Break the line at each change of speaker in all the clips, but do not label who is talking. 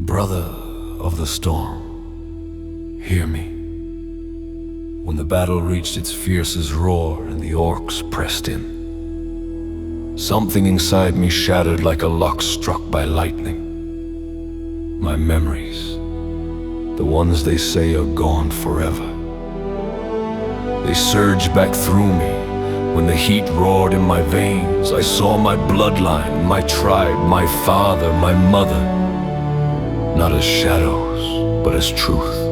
Brother of the storm, hear me. When the battle reached its fiercest roar and the orks pressed in, something inside me shattered like a lock struck by lightning. My memories, the ones they say are gone forever, they surged back through me. When the heat roared in my veins, I saw my bloodline, my tribe, my father, my mother, not as shadows, but as truth.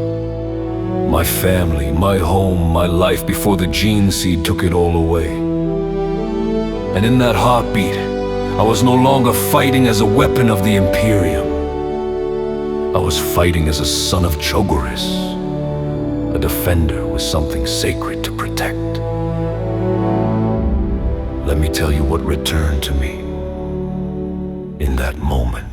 My family, my home, my life before the gene seed took it all away. And in that heartbeat, I was no longer fighting as a weapon of the Imperium. I was fighting as a son of Chogoris, a defender with something sacred to protect. Let me tell you what returned to me in that moment.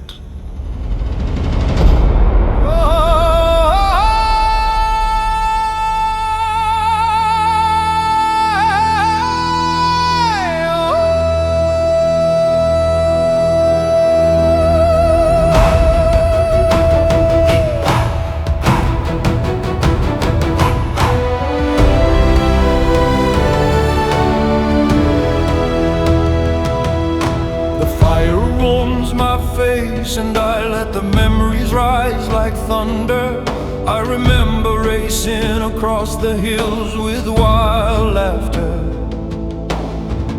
And I let the memories rise like thunder. I remember racing across the hills with wild laughter,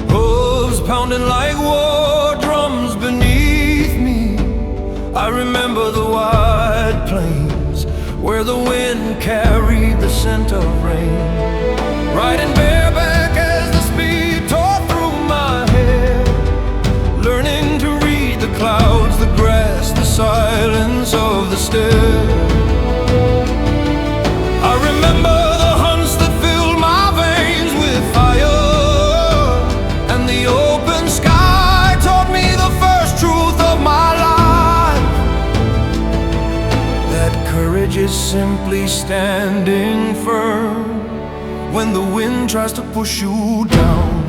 hooves pounding like war drums beneath me. I remember the wide plains where the wind carried the scent of rain, riding bareback as the speed tore through my hair, learning to read the clouds, the grass, the silence of the stair. I remember the hunts that filled my veins with fire, and the open sky taught me the first truth of my life, that courage is simply standing firm when the wind tries to push you down.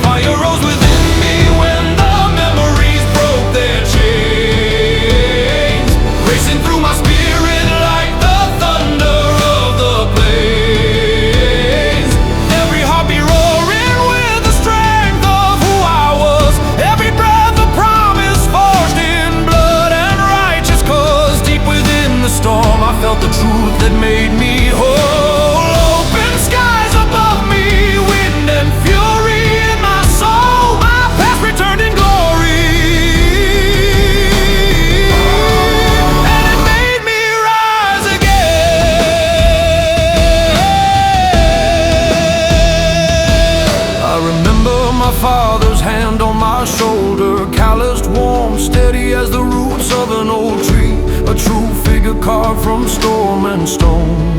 Fire rose within me when the memories broke their chains, racing through my spirit like the thunder of the plains. Every heartbeat roaring with the strength of who I was, every breath a promise forged in blood and righteous cause. Deep within the storm I felt the truth that made me whole. Open skies above me, wind and fury in my soul. My past returned in glory, and it made me rise again. I remember my father's hand on my shoulder, calloused, warm, steady as the roots of an old tree, a true figure carved from storm and stone.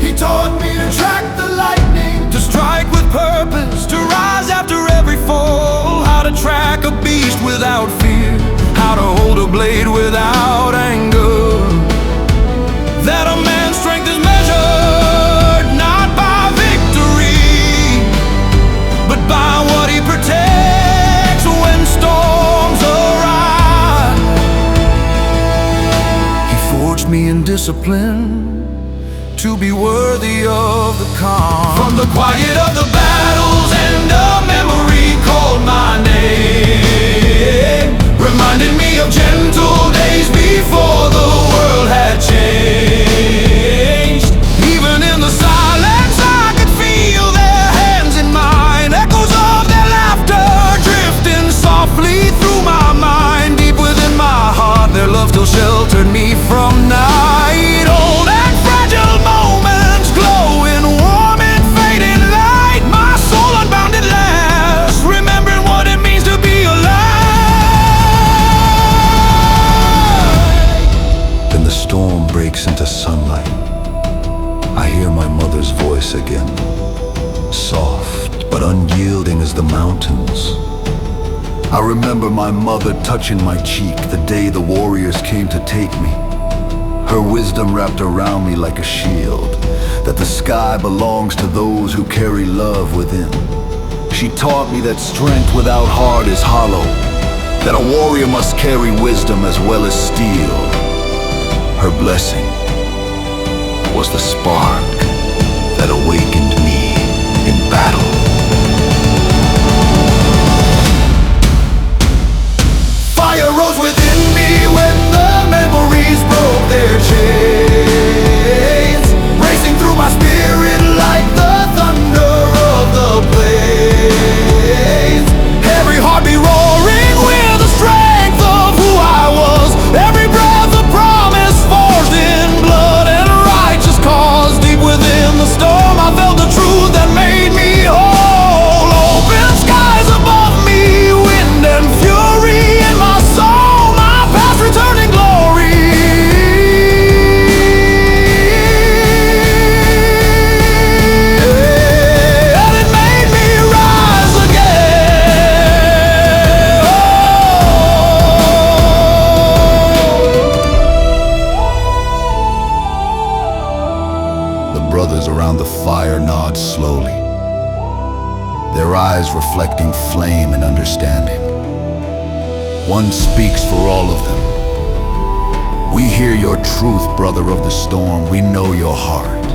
He taught me to track the lightning, to strike with purpose, to rise after every fall, how to track a beast without fear, how to hold a blade without anger, that a man's strength is measured not by victory, but by what he protects when storms arise. He forged me in discipline to be worthy of the calm. From the quiet of the battles and a memory called my name, reminded me of gentle days before the world had changed. Even in the silence I could feel their hands in mine, echoes of their laughter drifting softly through my mind. Deep within my heart their love still sheltered me from night. Old and fragile moments glowing warm in fading light, my soul unbound at last, remembering what it means to be alive.
Then the storm breaks into sunlight. I hear my mother's voice again, soft but unyielding as the mountains. I remember my mother touching my cheek the day the warriors came to take me. Her wisdom wrapped around me like a shield, that the sky belongs to those who carry love within. She taught me that strength without heart is hollow,
that a warrior must carry wisdom as well as steel. Her blessing was the spark that awakened me in battle. Fire rose within me when the memories broke their chains, racing through my spirit like the thunder of the plains. Every heartbeat roaring with the strength of who I was. Every breath a promise forged in blood and righteous cause. Deep within the storm I felt the truth that made me whole. Open skies above me, wind and fury in my soul, my past returning glory. And it made me rise again. The brothers around the fire nod slowly, their eyes reflecting flame and understanding. One speaks for all of them. We hear your truth, brother of the storm. We know your heart.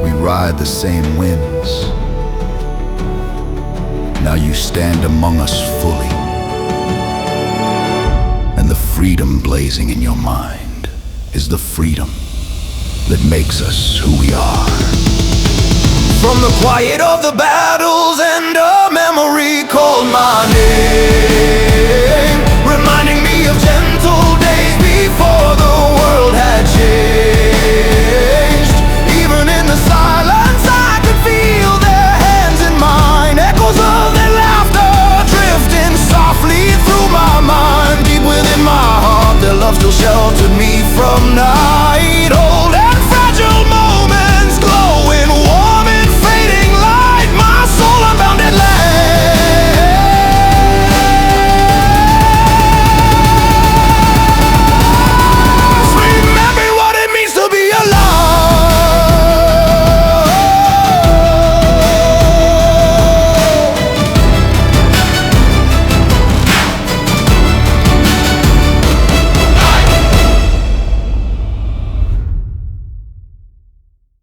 We ride the same winds. Now you stand among us fully, and the freedom blazing in your mind is the freedom that makes us who we are. From the quiet of the battles and a memory called my name,